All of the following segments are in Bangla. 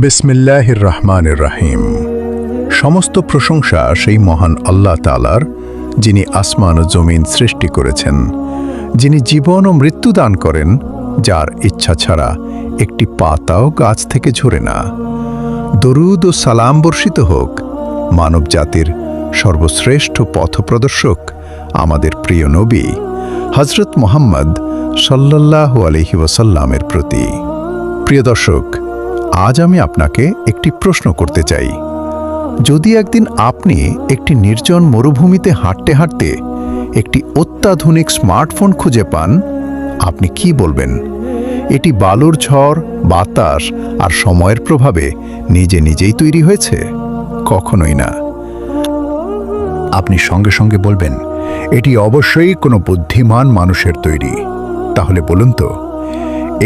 বিসমিল্লাহির রহমানির রহিম। সমস্ত প্রশংসা সেই মহান আল্লাহ তাআলার, যিনি আসমান ও জমিন সৃষ্টি করেছেন, যিনি জীবন ও মৃত্যু দান করেন, যার ইচ্ছা ছাড়া একটি পাতাও গাছ থেকে ঝরে না। দরুদ ও সালাম বর্ষিত হোক মানব জাতির সর্বশ্রেষ্ঠ পথপ্রদর্শক আমাদের প্রিয় নবী হযরত মুহাম্মদ সাল্লাল্লাহু আলাইহি ওয়াসাল্লামের প্রতি। প্রিয় দর্শক, আজ আমি আপনাকে একটি প্রশ্ন করতে চাই। যদি একদিন আপনি একটি নির্জন মরুভূমিতে হাঁটতে হাঁটতে একটি অত্যাধুনিক স্মার্টফোন খুঁজে পান, আপনি কি বলবেন? এটি বালুর ঝড়, বাতাস আর সময়ের প্রভাবে নিজে নিজেই তৈরি হয়েছে? কখনোই না। আপনি সঙ্গে সঙ্গে বলবেন, এটি অবশ্যই কোনো বুদ্ধিমান মানুষের তৈরি। তাহলে বলুন তো,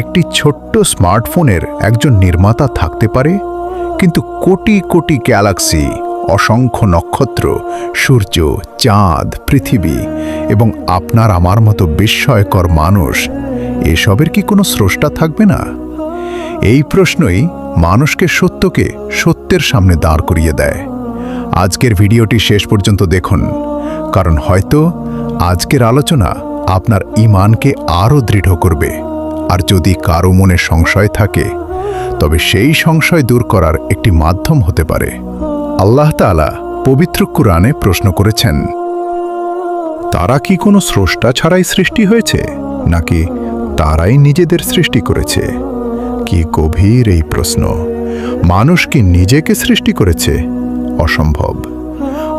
একটি ছোট্ট স্মার্টফোনের একজন নির্মাতা থাকতে পারে, কিন্তু কোটি কোটি গ্যালাক্সি, অসংখ্য নক্ষত্র, সূর্য, চাঁদ, পৃথিবী এবং আপনার আমার মতো বিস্ময়কর মানুষ, এসবের কি কোনো স্রষ্টা থাকবে না? এই প্রশ্নই মানুষকে সত্যের সামনে দাঁড় করিয়ে দেয়। আজকের ভিডিওটি শেষ পর্যন্ত দেখুন, কারণ হয়তো আজকের আলোচনা আপনার ঈমানকে আরও দৃঢ় করবে। আর যদি কারো মনে সংশয় থাকে, তবে সেই সংশয় দূর করার একটি মাধ্যম হতে পারে। আল্লাহ তাআলা পবিত্র কুরআনে প্রশ্ন করেছেন, তারা কি কোনো স্রষ্টা ছাড়াই সৃষ্টি হয়েছে, নাকি তারাই নিজেদের সৃষ্টি করেছে? কি গভীর এই প্রশ্ন! মানুষ কি নিজেকে সৃষ্টি করেছে? অসম্ভব।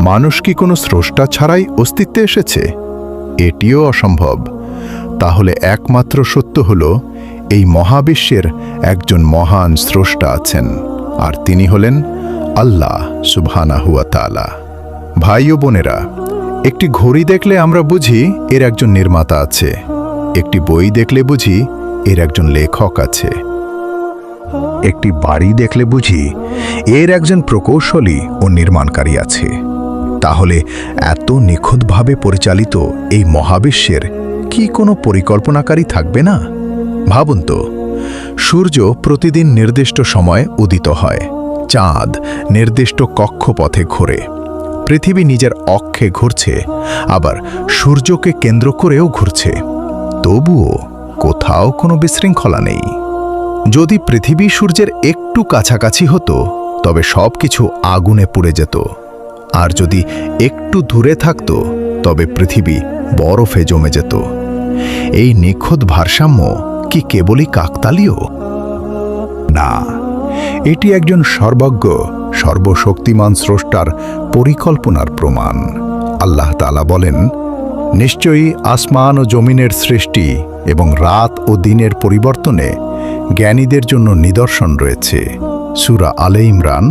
মানুষ কি কোনো স্রষ্টা ছাড়াই অস্তিত্বে এসেছে? এটিও অসম্ভব। তাহলে একমাত্র সত্য হল, এই মহাবিশ্বের একজন মহান স্রষ্টা আছেন, আর তিনি হলেন আল্লাহ সুবহানাহু ওয়া তাআলা। ভাই ও বোনেরা, একটি ঘড়ি দেখলে আমরা বুঝি এর একজন নির্মাতা আছে। একটি বই দেখলে বুঝি এর একজন লেখক আছে। একটি বাড়ি দেখলে বুঝি এর একজন প্রকৌশলী ও নির্মাণকারী আছে। তাহলে এত নিখুঁতভাবে পরিচালিত এই মহাবিশ্বের কি কোনো পরিকল্পনাকারী থাকবে না? ভাবুন তো, সূর্য প্রতিদিন নির্দিষ্ট সময়ে উদিত হয়, চাঁদ নির্দিষ্ট কক্ষপথে ঘোরে, পৃথিবী নিজের অক্ষে ঘুরছে, আবার সূর্যকে কেন্দ্র করেও ঘুরছে। তবুও কোথাও কোনো বিশৃঙ্খলা নেই। যদি পৃথিবী সূর্যের একটু কাছাকাছি হতো, তবে সবকিছু আগুনে পুড়ে যেত। আর যদি একটু দূরে থাকত, তবে পৃথিবী বরফে জমে যেত। এই নিখুঁত ভারসাম্য কি কেবলই কাকতালীয়? না, এটি একজন সর্বজ্ঞ, সর্বশক্তিমান স্রষ্টার পরিকল্পনার প্রমাণ। আল্লাহ তাআলা বলেন, নিশ্চয়ই আসমান ও জমিনের সৃষ্টি এবং রাত ও দিনের পরিবর্তনে জ্ঞানীদের জন্য নিদর্শন রয়েছে। সূরা আলে ইমরান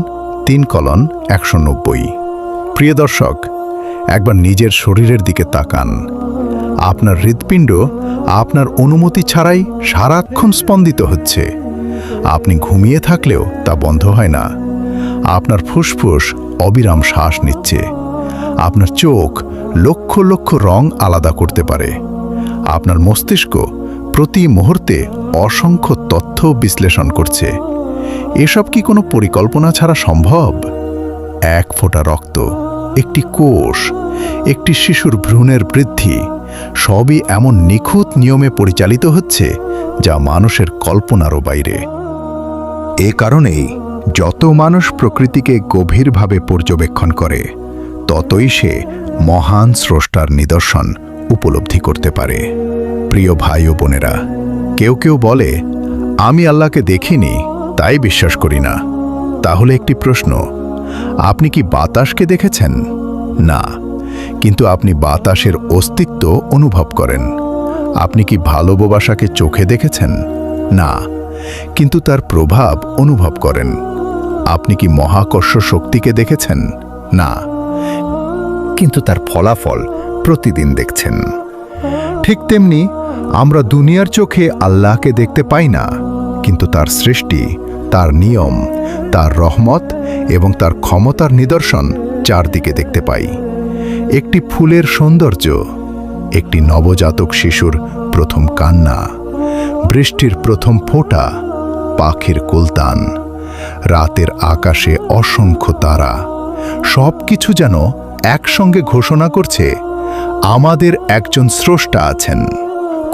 3:190। প্রিয় দর্শক, একবার নিজের শরীরের দিকে তাকান। আপনার হৃৎপিণ্ড আপনার অনুমতি ছাড়াই সারাক্ষণ স্পন্দিত হচ্ছে। আপনি ঘুমিয়ে থাকলেও তা বন্ধ হয় না। আপনার ফুসফুস অবিরাম শ্বাস নিচ্ছে। আপনার চোখ লক্ষ লক্ষ রং আলাদা করতে পারে। আপনার মস্তিষ্ক প্রতি মুহূর্তে অসংখ্য তথ্য বিশ্লেষণ করছে। এসব কি কোনো পরিকল্পনা ছাড়া সম্ভব? এক ফোঁটা রক্ত, একটি কোষ, একটি শিশুর ভ্রূণের বৃদ্ধি, সবই এমন নিখুঁত নিয়মে পরিচালিত হচ্ছে, যা মানুষের কল্পনারও বাইরে। এ কারণেই যত মানুষ প্রকৃতিকে গভীরভাবে পর্যবেক্ষণ করে, ততই সে মহান স্রষ্টার নিদর্শন উপলব্ধি করতে পারে। প্রিয় ভাই ও বোনেরা, কেউ কেউ বলে, আমি আল্লাহকে দেখিনি, তাই বিশ্বাস করি না। তাহলে একটি প্রশ্ন, আপনি কি বাতাসকে দেখেছেন? না, কিন্তু আপনি বাতাসের অস্তিত্ব অনুভব করেন। আপনি কি ভালোবাসাকে চোখে দেখেছেন? না, কিন্তু তার প্রভাব অনুভব করেন। আপনি কি মহাকর্ষ শক্তিকে দেখেছেন? না, কিন্তু তার ফলাফল প্রতিদিন দেখছেন। ঠিক তেমনি আমরা দুনিয়ার চোখে আল্লাহকে দেখতে পাই না, কিন্তু তার সৃষ্টি, তার নিয়ম, তার রহমত এবং তার ক্ষমতার নিদর্শন চারদিকে দেখতে পাই। একটি ফুলের সৌন্দর্য, একটি নবজাতক শিশুর প্রথম কান্না, বৃষ্টির প্রথম ফোঁটা, পাখির কুলতান, রাতের আকাশে অসংখ্য তারা, সব কিছু যেন একসঙ্গে ঘোষণা করছে আমাদের একজন স্রষ্টা আছেন।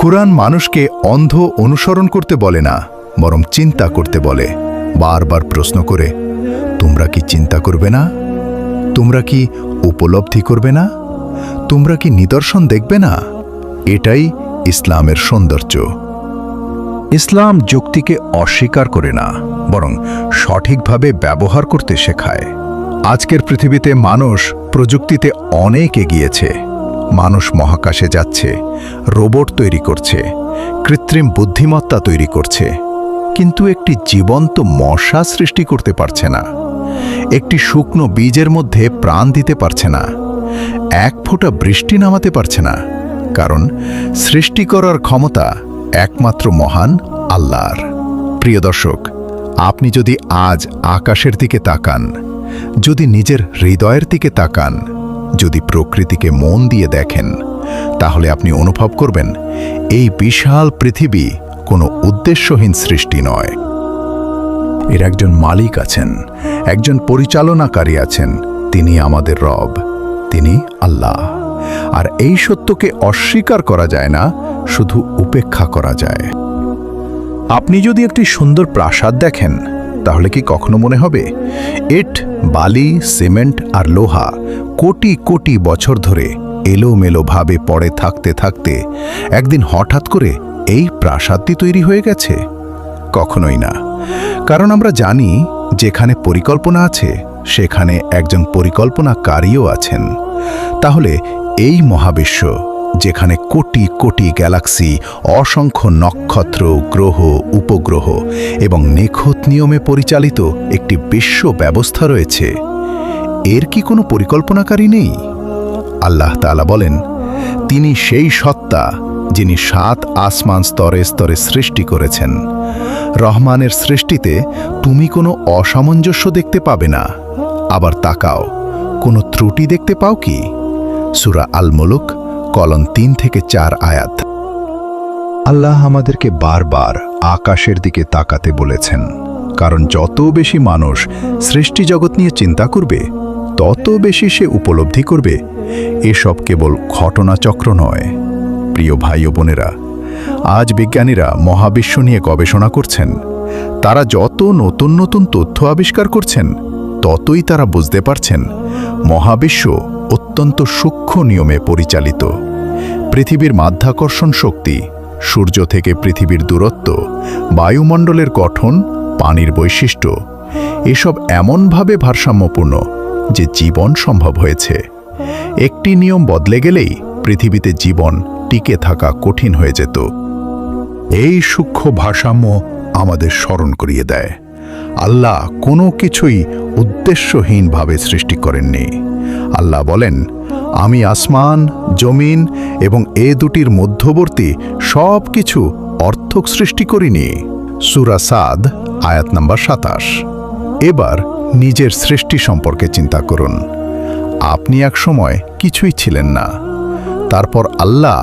কুরআন মানুষকে অন্ধ অনুসরণ করতে বলে না, বরং চিন্তা করতে বলে, বারবার প্রশ্ন করে, তোমরা কি চিন্তা করবে না? তোমরা কি উপলব্ধি করবে না? তোমরা কি নিদর্শন দেখবে না? এটাই ইসলামের সৌন্দর্য। ইসলাম যুক্তিকে অস্বীকার করে না, বরং সঠিকভাবে ব্যবহার করতে শেখায়। আজকের পৃথিবীতে মানুষ প্রযুক্তিতে অনেক এগিয়েছে। মানুষ মহাকাশে যাচ্ছে, রোবট তৈরি করছে, কৃত্রিম বুদ্ধিমত্তা তৈরি করছে, কিন্তু একটি জীবন্ত মশা সৃষ্টি করতে পারছে না। একটি শুকনো বীজের মধ্যে প্রাণ দিতে পারছে না। এক ফোঁটা বৃষ্টি নামাতে পারছে না, কারণ সৃষ্টি করার ক্ষমতা একমাত্র মহান আল্লাহর। প্রিয় দর্শক, আপনি যদি আজ আকাশের দিকে তাকান, যদি নিজের হৃদয়ের দিকে তাকান, যদি প্রকৃতিকে মন দিয়ে দেখেন, তাহলে আপনি অনুভব করবেন এই বিশাল পৃথিবী কোনো উদ্দেশ্যহীন সৃষ্টি নয়। এর একজন মালিক আছেন, একজন পরিচালনাকারী আছেন, তিনি আমাদের রব, তিনি আল্লাহ। আর এই সত্যকে অস্বীকার করা যায় না, শুধু উপেক্ষা করা যায়। আপনি যদি একটি সুন্দর প্রাসাদ দেখেন, তাহলে কি কখনো মনে হবে ইট, বালি, সিমেন্ট আর লোহা কোটি কোটি বছর ধরে এলোমেলোভাবে পড়ে থাকতে থাকতে একদিন হঠাৎ করে এই প্রাসাদটি তৈরি হয়ে গেছে? কখনোই না। কারণ আমরা জানি, যেখানে পরিকল্পনা আছে সেখানে একজন পরিকল্পনাকারীও আছেন। তাহলে এই মহাবিশ্ব, যেখানে কোটি কোটি গ্যালাক্সি, অসংখ্য নক্ষত্র, গ্রহ, উপগ্রহ এবং নিখুঁত নিয়মে পরিচালিত একটি বিশ্ব ব্যবস্থা রয়েছে, এর কি কোনো পরিকল্পনাকারী নেই? আল্লাহ তাআলা বলেন, তিনি সেই সত্তা যিনি 7 আসমান স্তরে স্তরে সৃষ্টি করেছেন। রহমানের সৃষ্টিতে তুমি কোনো অসামঞ্জস্য দেখতে পাবে না। আবার তাকাও, কোনো ত্রুটি দেখতে পাও কি? সূরা আল মুলক কলম 3 থেকে 4 আয়াত। আল্লাহ আমাদেরকে বারবার আকাশের দিকে তাকাতে বলেছেন, কারণ যত বেশি মানুষ সৃষ্টি জগৎ নিয়ে চিন্তা করবে, তত বেশি সে উপলব্ধি করবে এসব কেবল ঘটনাচক্র নয়। প্রিয় ভাই ও বোনেরা, আজ বিজ্ঞানীরা মহাবিশ্ব নিয়ে গবেষণা করছেন। তারা যত নতুন নতুন তথ্য আবিষ্কার করছেন, ততই তারা বুঝতে পারছেন মহাবিশ্ব অত্যন্ত সূক্ষ্ম নিয়মে পরিচালিত। পৃথিবীর মাধ্যাকর্ষণ শক্তি, সূর্য থেকে পৃথিবীর দূরত্ব, বায়ুমণ্ডলের গঠন, পানির বৈশিষ্ট্য, এসব এমনভাবে ভারসাম্যপূর্ণ যে জীবন সম্ভব হয়েছে। একটি নিয়ম বদলে গেলেই পৃথিবীতে জীবন টিকে থাকা কঠিন হয়ে যেত। এই সূক্ষ্ম ভারসাম্য আমাদের স্মরণ করিয়ে দেয়, আল্লাহ কোনো কিছুই উদ্দেশ্যহীনভাবে সৃষ্টি করেননি। আল্লাহ বলেন, আমি আসমান, জমিন এবং এ দুটির মধ্যবর্তী সব কিছু অর্থক সৃষ্টি করিনি। সূরা সাদ আয়াত নাম্বার 27। এবার নিজের সৃষ্টি সম্পর্কে চিন্তা করুন। আপনি এক সময় কিছুই ছিলেন না, তারপর আল্লাহ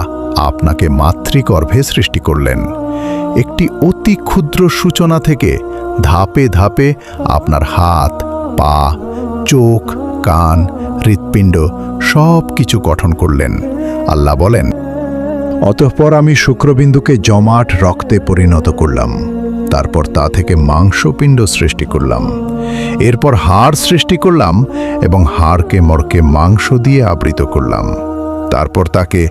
আপনাকে মাতৃগর্ভে সৃষ্টি করলেন। একটি অতি ক্ষুদ্র সূচনা থেকে ধাপে ধাপে আপনার হাত, পা, চোখ, কান, হৃৎপিণ্ড সব কিছু গঠন করলেন। আল্লাহ বলেন, অতঃপর আমি শুক্রবিন্দুকে জমাট রক্তে পরিণত করলাম, তারপর তা থেকে মাংসপিণ্ড সৃষ্টি করলাম, এরপর হাড় সৃষ্টি করলাম এবং হাড়কে মরকে মাংস দিয়ে আবৃত করলাম, তারপর তাকে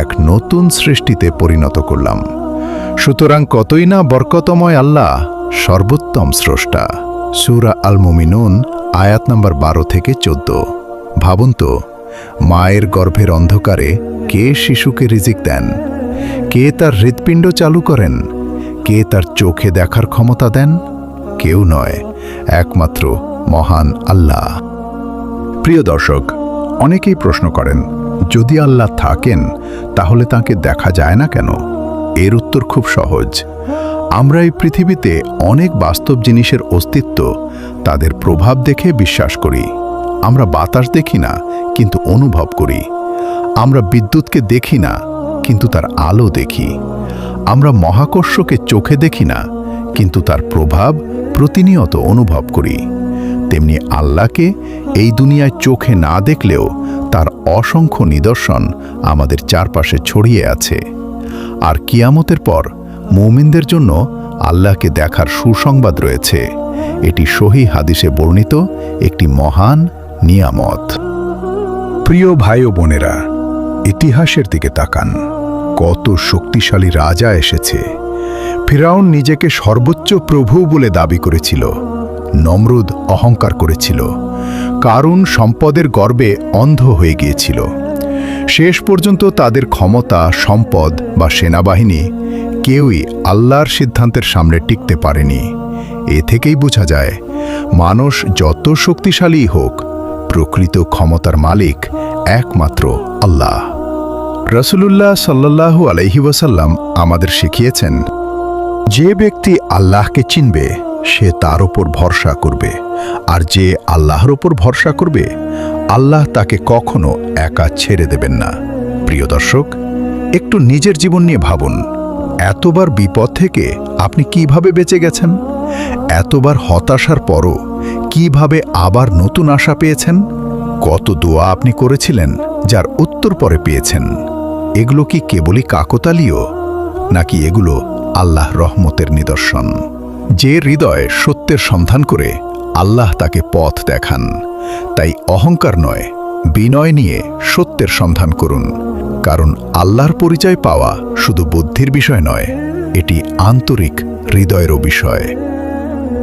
এক নতুন সৃষ্টিতে পরিণত করলাম। সুতরাং কতই না বরকতময় আল্লাহ, সর্বোত্তম স্রষ্টা। সূরা আল মুমিনুন আয়াত নাম্বার 12 থেকে 14। ভাবুন তো, মায়ের গর্ভের অন্ধকারে কে শিশুকে রিজিক দেন? কে তার হৃৎপিণ্ড চালু করেন? কে তার চোখে দেখার ক্ষমতা দেন? কেউ নয়, একমাত্র মহান আল্লাহ। প্রিয় দর্শক, অনেকেই প্রশ্ন করেন, যদি আল্লাহ থাকেন তাহলে তাকে দেখা যায় না কেন? এর উত্তর খুব সহজ। আমরা এই পৃথিবীতে অনেক বাস্তব জিনিসের অস্তিত্ব, তাদের প্রভাব দেখে বিশ্বাস করি। আমরা বাতাস দেখি না, কিন্তু অনুভব করি। আমরা বিদ্যুৎকে দেখি না, কিন্তু তার আলো দেখি। আমরা মহাকর্ষকে চোখে দেখি না, কিন্তু তার প্রভাব প্রতিনিয়ত অনুভব করি, তেমনি আল্লাহকে এই দুনিয়ায় চোখে না দেখলেও তার অসংখ্য নিদর্শন আমাদের চারপাশে ছড়িয়ে আছে। আর কিয়ামতের পর মুমিনদের জন্য আল্লাহকে দেখার সুসংবাদ রয়েছে। এটি সহিহ হাদিসে বর্ণিত একটি মহান নিয়ামত। প্রিয় ভাই ও বোনেরা, ইতিহাসের দিকে তাকান। কত শক্তিশালী রাজা এসেছে। ফিরাউন নিজেকে সর্বোচ্চ প্রভু বলে দাবি করেছিল। নমরুদ অহংকার করেছিল। কারুন সম্পদের গর্বে অন্ধ হয়ে গিয়েছিল। শেষ পর্যন্ত তাদের ক্ষমতা, সম্পদ বা সেনাবাহিনী কেউই আল্লাহর সিদ্ধান্তের সামনে টিকতে পারেনি। এ থেকেই বোঝা যায়, মানুষ যত শক্তিশালী হোক, প্রকৃত ক্ষমতার মালিক একমাত্র আল্লাহ। রাসূলুল্লাহ সাল্লাল্লাহু আলাইহি ওয়াসাল্লাম আমাদের শিখিয়েছেন, যে ব্যক্তি আল্লাহকে চিনবে সে তার উপর ভরসা করবে, আর যে আল্লাহর উপর ভরসা করবে আল্লাহ তাকে কখনো একা ছেড়ে দেবেন না। প্রিয় দর্শক, একটু নিজের জীবন নিয়ে ভাবুন। এতবার বিপদ থেকে আপনি কিভাবে বেঁচে গেছেন? এতবার হতাশার পরও কিভাবে আবার নতুন আশা পেয়েছেন? কত দোয়া আপনি করেছিলেন যার উত্তর পরে পেয়েছেন? এগুলো কি কেবলই কাকতালীয়, নাকি এগুলো আল্লাহ রহমতের নিদর্শন? যে হৃদয় সত্যের সন্ধান করে আল্লাহ তাকে পথ দেখান। তাই অহংকার নয়, বিনয় নিয়ে সত্যের সন্ধান করুন। কারণ আল্লাহর পরিচয় পাওয়া শুধু বুদ্ধির বিষয় নয়, এটি আন্তরিক হৃদয়েরও বিষয়।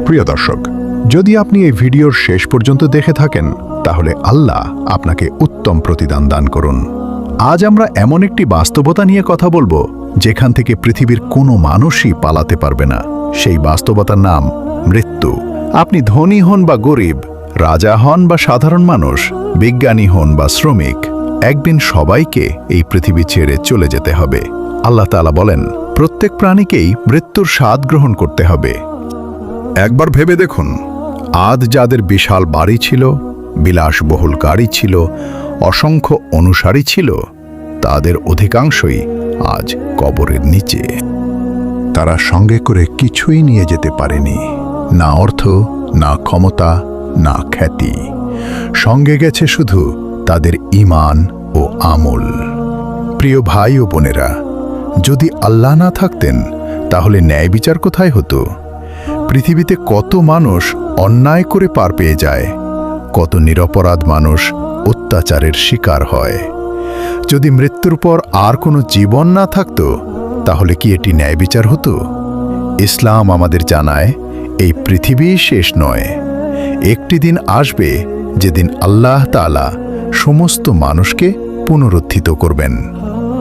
প্রিয় দর্শক, যদি আপনি এই ভিডিওর শেষ পর্যন্ত দেখে থাকেন, তাহলে আল্লাহ আপনাকে উত্তম প্রতিদান দান করুন। আজ আমরা এমন একটি বাস্তবতা নিয়ে কথা বলবো, যেখান থেকে পৃথিবীর কোনো মানুষই পালাতে পারবে না। সেই বাস্তবতার নাম মৃত্যু। আপনি ধনী হন বা গরিব, রাজা হন বা সাধারণ মানুষ, বিজ্ঞানী হন বা শ্রমিক, একদিন সবাইকে এই পৃথিবী ছেড়ে চলে যেতে হবে। আল্লাহ তাআলা বলেন, প্রত্যেক প্রাণীকেই মৃত্যুর স্বাদ গ্রহণ করতে হবে। একবার ভেবে দেখুন, আদ যাদের বিশাল বাড়ি ছিল, বিলাসবহুল গাড়ি ছিল, অসংখ্য অনুসারী ছিল, তাদের অধিকাংশই আজ কবরের নিচে। তারা সঙ্গে করে কিছুই নিয়ে যেতে পারেনি, না অর্থ, না ক্ষমতা, না খ্যাতি। সঙ্গে গেছে শুধু তাদের ঈমান ও আমল। প্রিয় ভাই ও বোনেরা, যদি আল্লাহ না থাকতেন তাহলে ন্যায় বিচার কোথায় হতো? পৃথিবীতে কত মানুষ অন্যায় করে পার পেয়ে যায়, কত নিরপরাধ মানুষ অত্যাচারের শিকার হয়। যদি মৃত্যুর পর আর কোনো জীবন না থাকতো, তাহলে কি এটি ন্যায় বিচার হতো? ইসলাম আমাদের জানায়, এই পৃথিবী শেষ নয়। একটি দিন আসবে যেদিন আল্লাহ তাআলা সমস্ত মানুষকে পুনরুত্থিত করবেন।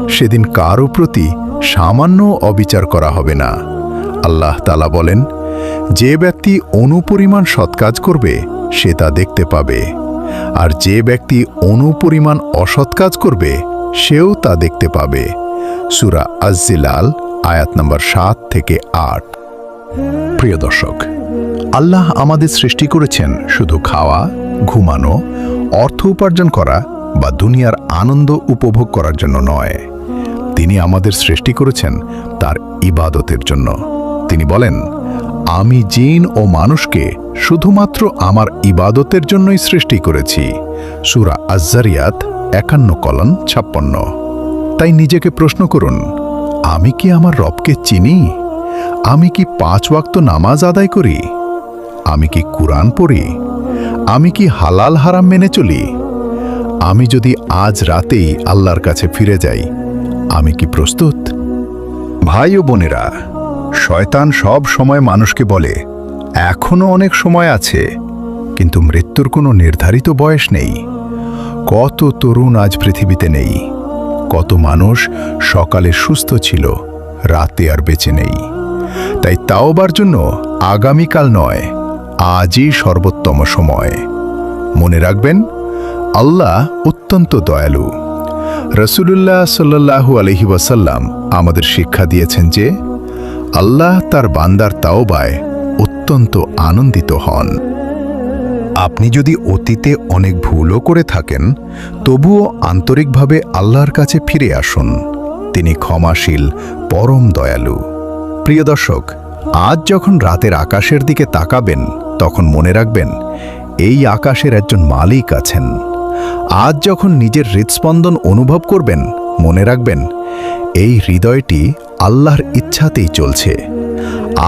সেদিন কারও প্রতি সামান্য অবিচার করা হবে না। আল্লাহ তাআলা বলেন, যে ব্যক্তি অনুপরিমাণ সৎ কাজ করবে সে তা দেখতে পাবে, আর যে ব্যক্তি অনুপরিমাণ অসৎ কাজ করবে সেও তা দেখতে পাবে। সূরা আজ-জিলাল আয়াত নম্বর 7 থেকে 8। প্রিয় দর্শক, আল্লাহ আমাদের সৃষ্টি করেছেন শুধু খাওয়া, ঘুমানো, অর্থ উপার্জন করা বা দুনিয়ার আনন্দ উপভোগ করার জন্য নয়। তিনি আমাদের সৃষ্টি করেছেন তার ইবাদতের জন্য। তিনি বলেন, আমি জিন ও মানুষকে শুধুমাত্র আমার ইবাদতের জন্যই সৃষ্টি করেছি। সূরা আজ-যারিয়াত 51:56। তাই নিজেকে প্রশ্ন করুন, আমি কি আমার রবকে চিনি? আমি কি 5 ওয়াক্ত নামাজ আদায় করি? আমি কি কুরআন পড়ি? আমি কি হালাল হারাম মেনে চলি? আমি যদি আজ রাতেই আল্লাহর কাছে ফিরে যাই, আমি কি প্রস্তুত? ভাই ও বোনেরা, শয়তান সব সময় মানুষকে বলে, এখনো অনেক সময় আছে, কিন্তু মৃত্যুর কোনো নির্ধারিত বয়স নেই। কত তরুণ আজ পৃথিবীতে নেই, কত মানুষ সকালে সুস্থ ছিল, রাতে আর বেঁচে নেই। তাই তাওবার জন্য আগামীকাল নয়, আজই সর্বোত্তম সময়। মনে রাখবেন, আল্লাহ অত্যন্ত দয়ালু। রাসূলুল্লাহ সাল্লাল্লাহু আলাইহি ওয়াসাল্লাম আমাদের শিক্ষা দিয়েছেন যে আল্লাহ তার বান্দার তাওবায় অত্যন্ত আনন্দিত হন। আপনি যদি অতীতে অনেক ভুলও করে থাকেন, তবুও আন্তরিকভাবে আল্লাহর কাছে ফিরে আসুন। তিনি ক্ষমাশীল, পরম দয়ালু। প্রিয় দর্শক, আজ যখন রাতের আকাশের দিকে তাকাবেন তখন মনে রাখবেন এই আকাশের একজন মালিক আছেন। আজ যখন নিজের হৃদস্পন্দন অনুভব করবেন মনে রাখবেন এই হৃদয়টি আল্লাহর ইচ্ছাতেই চলছে।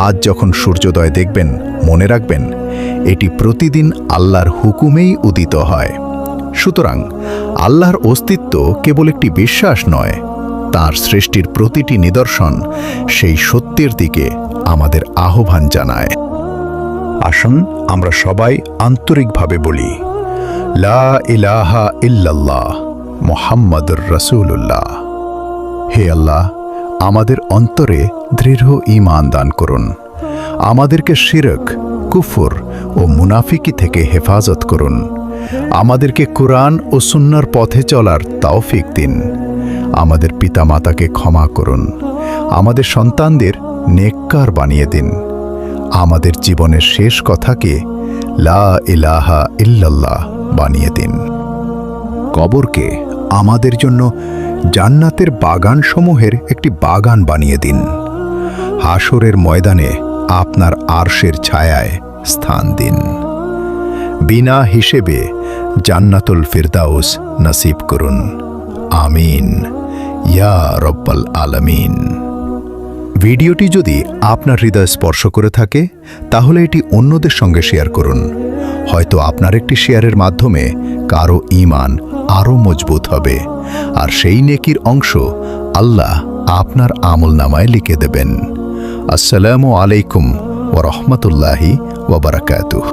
আজ যখন সূর্যোদয় দেখবেন মনে রাখবেন এটি প্রতিদিন আল্লাহর হুকুমেই উদিত হয়। সুতরাং আল্লাহর অস্তিত্ব কেবল একটি বিশ্বাস নয়, তার সৃষ্টির প্রতিটি নিদর্শন সেই সত্যের দিকে আমাদের আহ্বান জানায়। আসুন আমরা সবাই আন্তরিকভাবে বলি, লা ইলাহা ইল্লাল্লাহ মুহাম্মাদুর রাসূলুল্লাহ। হে আল্লাহ, আমাদের অন্তরে দৃঢ় ঈমান দান করুন। আমাদেরকে শিরক, কুফর ও মুনাফিকি থেকে হেফাজত করুন। আমাদেরকে কুরআন ও সুন্নাহর পথে চলার তৌফিক দিন। আমাদের পিতামাতাকে ক্ষমা করুন। আমাদের সন্তানদের নেককার বানিয়ে দিন। আমাদের জীবনের শেষ কথাকে লা ইলাহা ইল্লাল্লাহ বানিয়ে দিন। কবরকে আমাদের জন্য জান্নাতের বাগানসমূহের একটি বাগান বানিয়ে দিন। হাসরের ময়দানে আপনার আরশের ছায়ায় স্থান দিন। বিনা হিসেবে জান্নাতুল ফিরদাউস নসিব করুন। আমিন ইয়া রব্বাল আলামিন। ভিডিওটি যদি আপনার হৃদয় স্পর্শ করে থাকে তাহলে এটি অন্যদের সঙ্গে শেয়ার করুন। হয়তো আপনার একটি শেয়ারের মাধ্যমে কারো ঈমান আরও মজবুত হবে, আর সেই নেকির অংশ আল্লাহ আপনার আমলনামায় লিখে দেবেন। আসসালামু আলাইকুম ওয়া রাহমাতুল্লাহি ওয়া বারাকাতুহু।